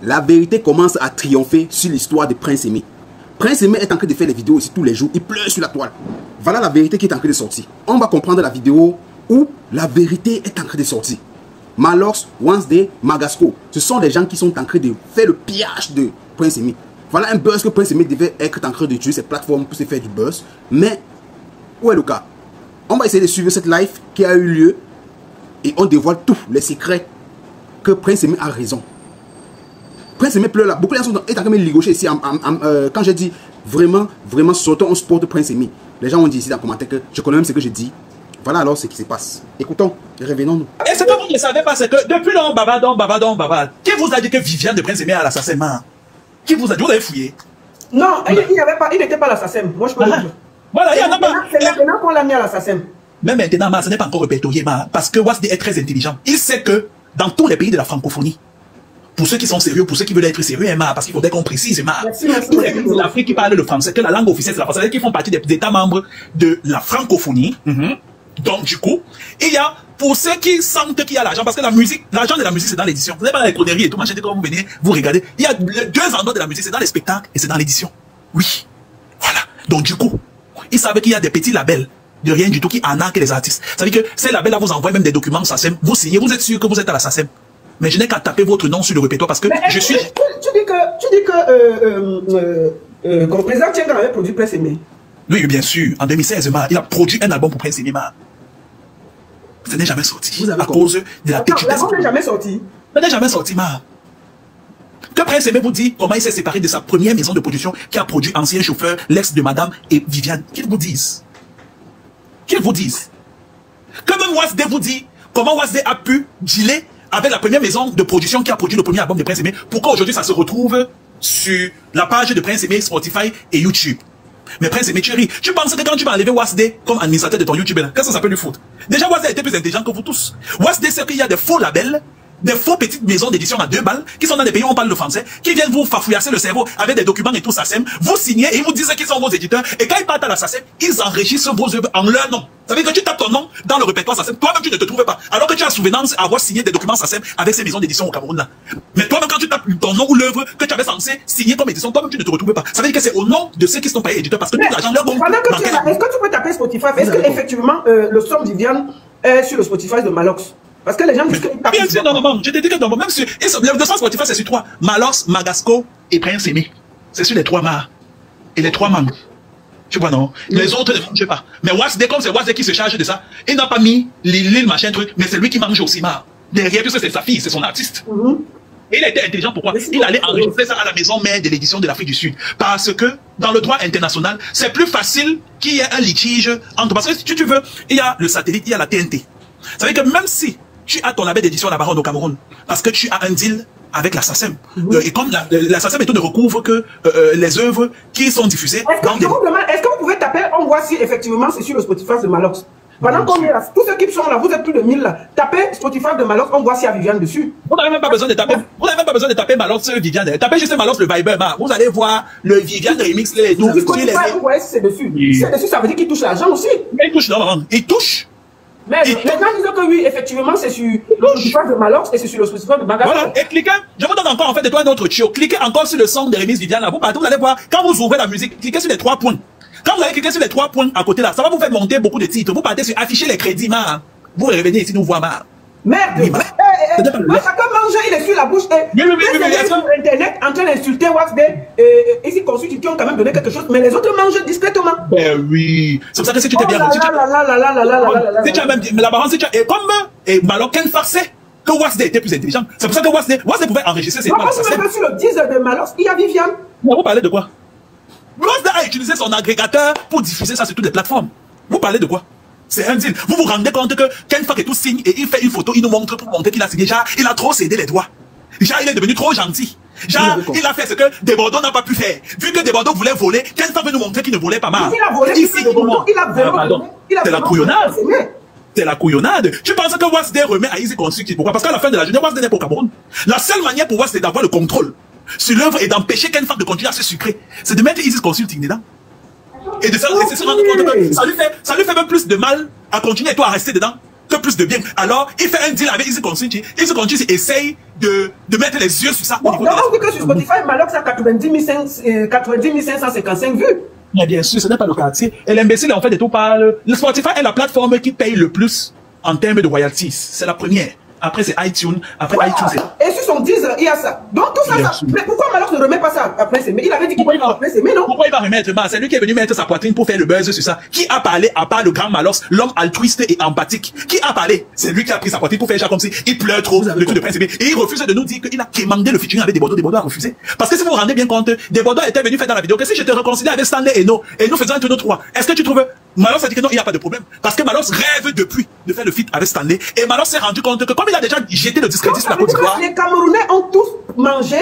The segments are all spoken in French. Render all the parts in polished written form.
la vérité commence à triompher sur l'histoire de Prince Aimé. Prince Aimé est en train de faire des vidéos ici tous les jours. Il pleure sur la toile. Voilà la vérité qui est en train de sortir. On va comprendre la vidéo où la vérité est en train de sortir. Malox, Wednesday, Magasco, ce sont des gens qui sont en train de faire le pillage de Prince Aimé. Voilà un buzz que Prince Aimé devait être en train d'utiliser ces plateformes pour se faire du buzz. Mais, où est le cas? On va essayer de suivre cette live qui a eu lieu et on dévoile tous les secrets que Prince Aimé a raison. Prince Aimé pleure là. Beaucoup de gens sont en train de me ligocher ici. Quand j'ai dit vraiment, sortons on sport de Prince Aimé. Les gens ont dit ici dans les commentaires que je connais même ce que j'ai dit. Voilà alors ce qui se passe. Écoutons, revenons-nous. Et ce que vous ne savez pas, c'est que depuis l'on bavard, qui vous a dit que Viviane de Prince Aimé a l'assassin? Qui vous a dit? Vous avez fouillé? Non, il n'était pas l'assassin. Moi, je peux le dire. Voilà, il y en a pas. C'est maintenant qu'on l'a mis à l'assassin. Mais maintenant, ce n'est pas encore répertorié, parce que Wasde est très intelligent. Il sait que dans tous les pays de la francophonie, pour ceux qui sont sérieux, pour ceux qui veulent être sérieux, parce qu'il faudrait qu'on précise, tous les pays de l'Afrique qui parlent le français, que la langue officielle c'est la française, qui font partie des États membres de la francophonie. Donc, du coup, il y a, pour ceux qui sentent qu'il y a l'argent, parce que la musique, l'argent de la musique, c'est dans l'édition. Vous n'avez pas la conneries et tout, machin, quand vous venez, vous regardez. Il y a deux endroits de la musique, c'est dans les spectacles et c'est dans l'édition. Oui. Voilà. Donc, du coup, ils savent qu'il y a des petits labels de rien du tout qui arnaquent les artistes. Ça veut dire que ces labels-là vous envoient même des documents SACEM, vous signez, vous êtes sûr que vous êtes à la SACEM. Mais je n'ai qu'à taper votre nom sur le répertoire parce que je suis... Tu dis que comme président Tienga avait produit Prince Aimé. Oui, bien sûr. En 2016, il a produit un album pour Prince Aimé. Ça n'est jamais sorti. À cause de la petite... L'album n'est jamais sorti. Ça n'est jamais sorti, Que Prince Aimé vous dit comment il s'est séparé de sa première maison de production qui a produit Ancien Chauffeur, l'ex de Madame et Viviane. Qu'ils vous disent. Qu'ils vous disent. Que même Wasde vous dit comment Wasde a pu dealer avec la première maison de production qui a produit le premier album de Prince Aimé. Pourquoi aujourd'hui ça se retrouve sur la page de Prince Aimé, Spotify et YouTube. Mais Prince Aimé, tu penses que quand tu vas enlever Wasde comme administrateur de ton YouTube, qu'est-ce que ça peut lui foutre? Déjà, Wasde était plus intelligent que vous tous. Wasde sait qu'il y a des faux labels, des faux petites maisons d'édition à 2 balles, qui sont dans des pays où on parle le français, qui viennent vous farfouillasser le cerveau avec des documents et tout SACEM, vous signez et ils vous disent qu'ils sont vos éditeurs, et quand ils partent à la SACEM, ils enrichissent vos œuvres en leur nom. Ça veut dire que tu tapes ton nom dans le répertoire SACEM, toi-même tu ne te trouves pas, alors que tu as souvenance à avoir signé des documents SACEM avec ces maisons d'édition au Cameroun là. Mais toi-même quand tu tapes ton nom ou l'œuvre que tu avais censé signer comme édition, toi-même tu ne te retrouves pas. Ça veut dire que c'est au nom de ceux qui sont payés éditeurs, parce que tout l'argent leur compte. Est-ce que tu peux taper Spotify? Est-ce que effectivement le son Viviane est sur le Spotify de Malox? Parce que les gens disent que... Bien sûr, non, je t'ai dit que non, même sur... Le 200 Spotify, c'est sur 3. Malox, Magasco et Prince Aimé. C'est sur les 3 et les 3 membres. Tu vois, non? Les autres, je sais pas. Mais Wasde, comme c'est Wasde qui se charge de ça, il n'a pas mis l'île, machin, truc, mais c'est lui qui mange aussi, derrière, puisque c'est sa fille, c'est son artiste. Et il a été intelligent, pourquoi? Il allait enregistrer ça à la maison mère de l'édition de l'Afrique du Sud. Parce que, dans le droit international, c'est plus facile qu'il y ait un litige entre... Parce que si tu veux, il y a le satellite, il y a la TNT. Ça veut dire que même si tu as ton label d'édition là-bas au Cameroun, parce que tu as un deal avec la SACEM, et comme la SACEM ne recouvre que les œuvres qui sont diffusées... Est-ce que vous pouvez taper, on voit si effectivement c'est sur le Spotify de Malox? Pendant qu'on est là, tous ceux qui sont là, vous êtes plus de 1000 là, tapez Spotify de Malox, on voit s'il y a Viviane dessus. Vous n'avez même pas besoin de taper, Malox Viviane, tapez juste Malox le Viber, vous allez voir le Viviane remix, les tout. Spotify, vous voyez si c'est dessus. Si c'est dessus, ça veut dire qu'il touche l'argent aussi. Mais il touche, non, il touche. Mais les gens disent que oui, effectivement, c'est sur le Spotify de Malox et c'est sur le Spotify de Magasco. Voilà, et cliquez, je vous donne encore en fait de toi un autre tuyau. Cliquez encore sur le son de remix Viviane là, vous partez, vous allez voir, quand vous ouvrez la musique, cliquez sur les 3 points. Quand vous allez cliquer sur les 3 points à côté là, ça va vous faire monter beaucoup de titres. Vous partez sur afficher les crédits, vous revenez ici, nous voir, Merde! Chacun mange, il est sur la bouche. Sur Internet en train d'insulter Wasde et ici consultent qui ont quand même donné quelque chose, mais les autres mangent discrètement. Ben oui. C'est pour ça que si tu t'es bien rendu. Si tu as même dit, mais la parole, si tu as. Et comme Malox, quel farcé que Wasde était plus intelligent. C'est pour ça que Wasde pouvait enregistrer ses plans. Sur le 10 de Malox, il y a Viviane. Mais vous parlez de quoi? Wasde a utilisé son agrégateur pour diffuser ça sur toutes les plateformes. Vous parlez de quoi? C'est un deal. Vous vous rendez compte que Ken Fak et tout signe et il fait une photo, il nous montre pour montrer qu'il a signé. Genre, il a trop cédé les doigts. Genre, il est devenu trop gentil. Genre, il a fait ce que Desbordeaux n'a pas pu faire. Vu que Desbordeaux voulait voler, Ken Fak veut nous montrer qu'il ne volait pas mal. Il a volé, c'est la couillonnade. C'est la couillonnade. Tu penses que Wasde remet à Easy Consulting? Pourquoi? Parce qu'à la fin de la journée, Wasde n'est pas au Cameroun. La seule manière pour Wasde d'avoir le contrôle sur l'œuvre et d'empêcher Ken Fak de continuer à se sucrer, c'est de mettre Easy Consulting dedans. Et de se rendre compte que ça lui fait même plus de mal à continuer et toi à rester dedans que plus de bien. Alors, il fait un deal avec Easy Consulting. Easy Consulting essaye de mettre les yeux sur ça. Donc, on dit que sur Spotify, Malox a 90 555 vues. Mais bien sûr, ce n'est pas le quartier. Et l'imbécile, en fait, de tout parle. Le Spotify est la plateforme qui paye le plus en termes de royalties. C'est la première. Après, c'est iTunes. Après, iTunes, c'est... Et sur son Deezer, il y a ça. Donc, tout ça, mais pourquoi Malox ne remet pas ça après Prince-Aimé? Il avait dit qu'il pourrait pas Prince-Aimé, non? Pourquoi il va remettre? C'est lui qui est venu mettre sa poitrine pour faire le buzz sur ça. Qui a parlé, à part le grand Malox, l'homme altruiste et empathique? Qui a parlé? C'est lui qui a pris sa poitrine pour faire genre comme si il pleure trop, le truc de Prince-Aimé. Et il refuse de nous dire qu'il a quémandé le featuring avec Desbordeaux. Desbordeaux a refusé. Parce que si vous vous rendez bien compte, Desbordeaux était venu faire dans la vidéo que si je te réconcilie avec Stanley et nous faisons un tour de trois, est-ce que tu trouves Malox a dit que non, il n'y a pas de problème. Parce que Malox rêve depuis de faire le feat avec Stanley. Et Malox s'est rendu compte que comme il a déjà jeté le discrédit sur la Côte d'Ivoire. Les Camerounais ont tous mangé.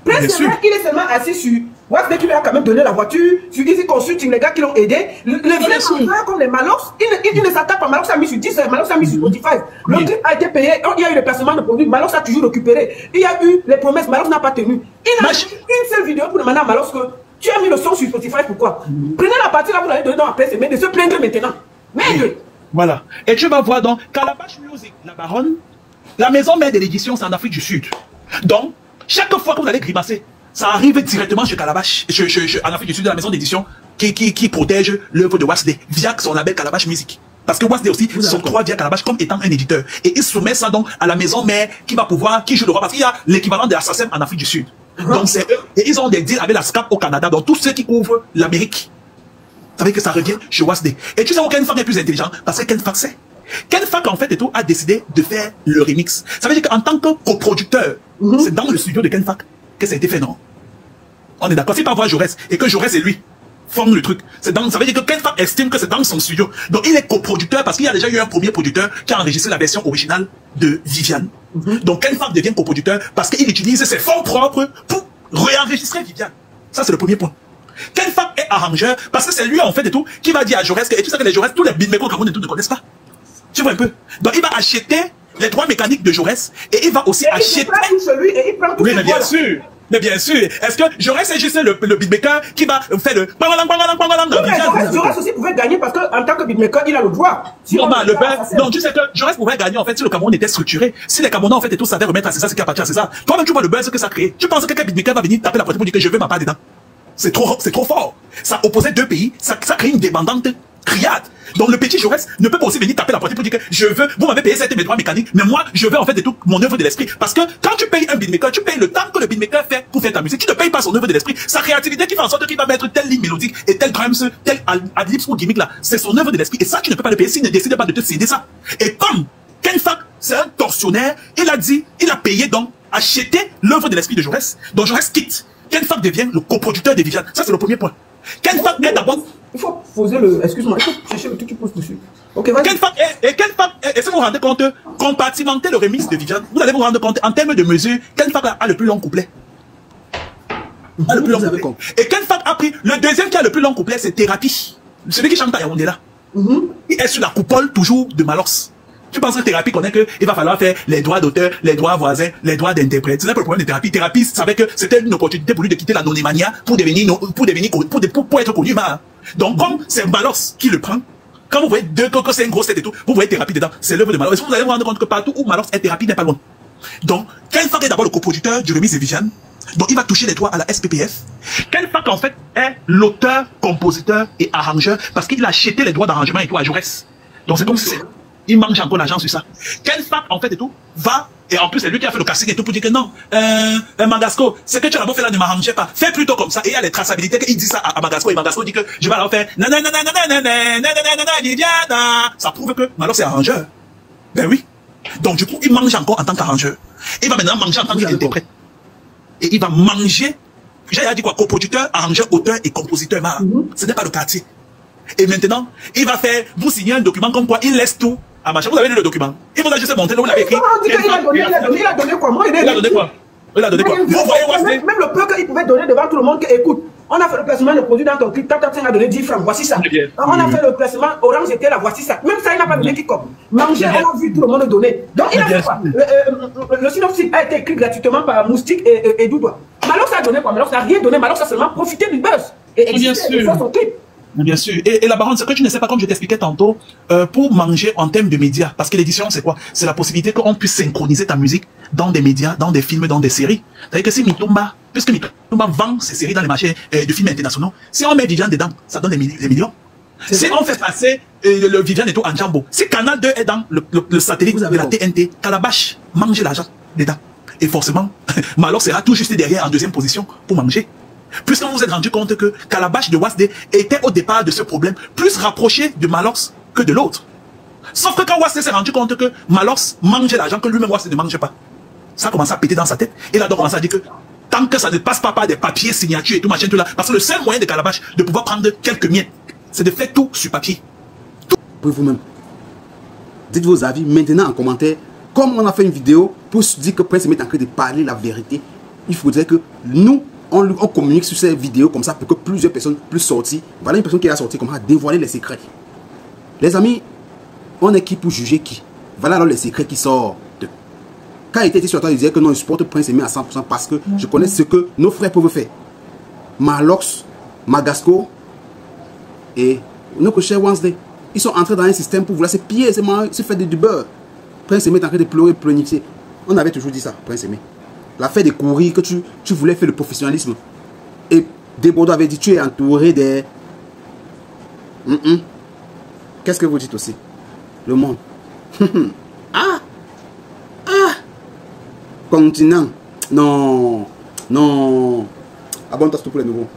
Prince-Aimé, il est seulement assis sur Wasdek qui lui a quand même donné la voiture, sur Easy Consulting, les gars qui l'ont aidé. Les vrais mangeurs comme les Malox, ils ne s'attaquent pas. Malox a mis sur 10, Malox a mis sur Spotify. Le clip a été payé, il y a eu le placement de produits, Malox a toujours récupéré. Il y a eu les promesses, Malox n'a pas tenu. Il n'a fait une seule vidéo pour demander à Malox que tu as mis le son sur Spotify, pourquoi? Prenez la partie là, vous l'avez donné dans la presse, mais de se plaindre maintenant. Merde! Voilà. Et tu vas voir donc, Calabash Music, la baronne, la maison mère de l'édition, c'est en Afrique du Sud. Donc, chaque fois que vous allez grimacer, ça arrive directement chez Calabash, en Afrique du Sud, de la maison d'édition qui protège l'œuvre de Wasdek via son label Calabash Music. Parce que Wasdek aussi s'octroie via Calabash comme étant un éditeur. Et il soumet ça donc à la maison mère qui va pouvoir, qui joue le roi, parce qu'il y a l'équivalent de la SACEM en Afrique du Sud. Donc c'est eux, et ils ont des deals avec la SCAP au Canada, donc tous ceux qui couvrent l'Amérique. Ça veut dire que ça revient chez Wasdek. Et tu sais où Ken Fak est plus intelligent? Parce que Ken Fak sait. Ken Fak en fait et tout a décidé de faire le remix. Ça veut dire qu'en tant que coproducteur, c'est dans le studio de Ken Fak que ça a été fait, non? On est d'accord. Si tu voir Jaurès et que Jaurès et lui forment le truc, ça veut dire que Ken Fak estime que c'est dans son studio. Donc il est coproducteur parce qu'il y a déjà eu un premier producteur qui a enregistré la version originale de Viviane. Donc Ken Fak devient coproducteur parce qu'il utilise ses fonds propres pour réenregistrer Viviane. Ça c'est le premier point. Ken Fak est arrangeur parce que c'est lui en fait et tout qui va dire à Jaurès que, et tu sais que les Jaurès, tous les beatmakers au Cameroun et tout ne connaissent pas. Tu vois un peu. Donc il va acheter les droits mécaniques de Jaurès et il va aussi acheter. Il prend tout oui, mais bien sûr. Mais bien sûr, est-ce que Jaurès c'est juste le beatmaker qui va faire le Jaurès aussi pouvait gagner parce qu'en tant que beatmaker, il a le droit. Non, tu sais que Jaurès pouvait gagner en fait si le Cameroun était structuré. Si les Camerounais en fait et tout savaient remettre à César ce qui appartient à César. Toi-même tu vois le buzz que ça crée. Tu penses que quelqu'un beatmaker va venir taper la poitrine pour dire que je veux ma part dedans? C'est trop fort. Ça opposait deux pays, ça crée une dépendante criade. Donc le petit Jaurès ne peut pas aussi venir taper la poitrine pour dire que je veux, vous m'avez payé cette mes droits mécaniques, mais moi je veux en fait de tout mon œuvre de l'esprit. Parce que quand tu payes un beatmaker, tu payes le temps que le beatmaker fait pour faire ta musique. Tu ne payes pas son œuvre de l'esprit, sa créativité qui fait en sorte qu'il va mettre telle ligne mélodique et tel drums, tel adlibs ou gimmick là. C'est son œuvre de l'esprit et ça tu ne peux pas le payer s'il ne décide pas de te céder ça. Et comme Ken Fak c'est un tortionnaire, il a payé donc acheter l'œuvre de l'esprit de Jaurès. Donc Jaurès quitte. Ken Fak devient le coproducteur de Viviane. Ça c'est le premier point. Ken Fak est d'abord. Il faut poser le. Excuse-moi, il faut chercher le truc qui pose dessus. Ok, vas-y. Ken Fak et si vous vous rendez compte, compartimenter le remix de Viviane, vous allez vous rendre compte, en termes de mesure, Ken Fak a le plus long couplet. Et Ken Fak a pris, le deuxième qui a le plus long couplet, c'est Thérapie. Celui qui chante à Yaoundé là. Il est sur la coupole toujours de Malox. Tu penses que Thérapie connaît qu'il va falloir faire les droits d'auteur, les droits voisins, les droits d'interprète. C'est pas le problème de Thérapie. Thérapie savait que c'était une opportunité pour lui de quitter l'anonymania pour être connu. Donc, comme c'est Malox qui le prend, quand vous voyez que c'est une grosse tête et tout, vous voyez Thérapie dedans. C'est l'œuvre de Malox. Vous allez vous rendre compte que partout où Malox est, Thérapie n'est pas loin. Donc, Ken Fak est d'abord le coproducteur du remix de Viviane. Donc, il va toucher les droits à la SPPF. Ken Fak, en fait, est l'auteur, compositeur et arrangeur parce qu'il a acheté les droits d'arrangement et tout à Jaurès. Donc, c'est comme si il mange encore l'argent sur ça. Ken Fak, en fait, et tout, va, et en plus, c'est lui qui a fait le casting et tout pour dire que non, Mangasco, c'est que tu as d'abord fait là, ne m'arrangeais pas. Fais plutôt comme ça. Et il y a les traçabilités qu'il dit ça à Mangasco, et Mangasco dit que je vais alors faire ça prouve que Malox c'est arrangeur. Ben oui. Donc, du coup, il mange encore en tant qu'arrangeur. Il va maintenant manger en tant qu'interprète. Et il va manger, j'ai dit quoi, coproducteur, arrangeur, auteur et compositeur. Ce n'est pas le quartier. Et maintenant, il va faire, vous signer un document comme quoi il laisse tout à machin. Vous avez lu le document. Il vous a juste montré là où il avait écrit. Il a donné quoi? Moi, il a donné quoi? Il a donné quoi? Vous voyez Wasdek? Même le peu qu'il pouvait donner devant tout le monde, écoute, on a fait le placement de produit dans ton clip, Tap a donné 10 francs, voici ça. On a fait le placement, Orange était là, voici ça. Même ça, il n'a pas donné qui comme. Manger, on a vu tout le monde donner. Donc il a fait quoi? Le synopsis a été écrit gratuitement par Moustique et Doudoua. Malox a donné quoi? Malox n'a rien donné, Malox a seulement profité du buzz. Et bien sûr. Son clip. Bien sûr. Et la baronne, ce que tu ne sais pas, comme je t'expliquais tantôt, pour manger en termes de médias, parce que l'édition, c'est quoi? C'est la possibilité qu'on puisse synchroniser ta musique dans des médias, dans des films, dans des séries. C'est-à-dire que si Mitumba, puisque Mitumba vend ses séries dans les marchés de films internationaux, si on met Viviane dedans, ça donne des millions. Si on fait passer le Viviane et tout en Jambo, si Canal 2 est dans le satellite de la TNT, Calabash mange l'argent dedans. Et forcément, Malox sera tout juste derrière en deuxième position pour manger. Puisque vous vous êtes rendu compte que Calabash de Wasde était au départ de ce problème plus rapproché de Malox que de l'autre. Sauf que quand Wasde s'est rendu compte que Malox mangeait l'argent que lui-même Wasde ne mangeait pas, ça a commencé à péter dans sa tête. Et là, on a commencé à dire que tant que ça ne passe pas par des papiers, signatures et tout machin, tout là, parce que le seul moyen de Calabash de pouvoir prendre quelques miettes, c'est de faire tout sur papier. Tout. Pour vous-même. Dites vos avis maintenant en commentaire. Comme on a fait une vidéo pour se dire que Prince Aimé est en train de parler la vérité, il faudrait que nous, on communique sur ces vidéos comme ça pour que plusieurs personnes puissent sortir. Voilà une personne qui a sorti comme ça, dévoiler les secrets. Les amis, on est qui pour juger qui? Voilà alors les secrets qui sortent. Quand il était sur toi, il disait que non, je supporte Prince Aimé à 100% parce que je connais ce que nos frères peuvent faire. Malox, Magasco et nos cochers Wednesday, ils sont entrés dans un système pour vouloir se piller, se faire du beurre. Prince Aimé est en train de pleurer, pleurnicher. On avait toujours dit ça, Prince Aimé. L'affaire de courir, que tu voulais faire le professionnalisme. Et Desbordeaux avait dit, tu es entouré des... Qu'est-ce que vous dites aussi? Le monde. Continent. Non. Abonne-toi pour les nouveaux.